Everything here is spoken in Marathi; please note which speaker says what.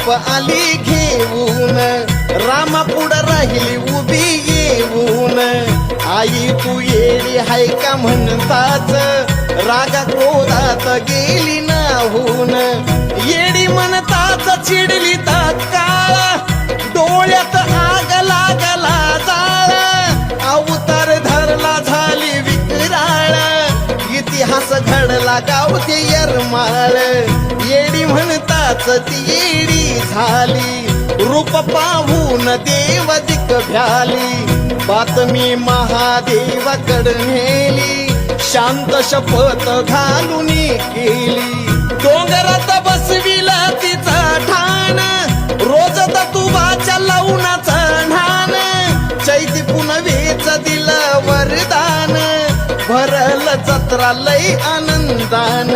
Speaker 1: रूप आली घेऊन, रामा पुढं राहिली उभी येऊन. आई तू येडी हाय का म्हणताच, रागा क्रोधात गेली नाहून. येडी म्हणताच चिडली तात्काळ, डोळ्यात आग लागला जाळ. अवतार धरला झाली विकराळ, इतिहास घडला गावते यरमाळ. येडी म्हणताच ती येडी झाली, रूप पाहून देव दिक भ्याली. बातमी महादेवाकडे नेली, शांत शपथ घालून केली. डोंगरात बसविला तिचा ठाण, रोज तुबाच्या लवणाचा ढाण. चैती पुनवेच दिलं वरदान, भरल जत्रा लय आनंदान.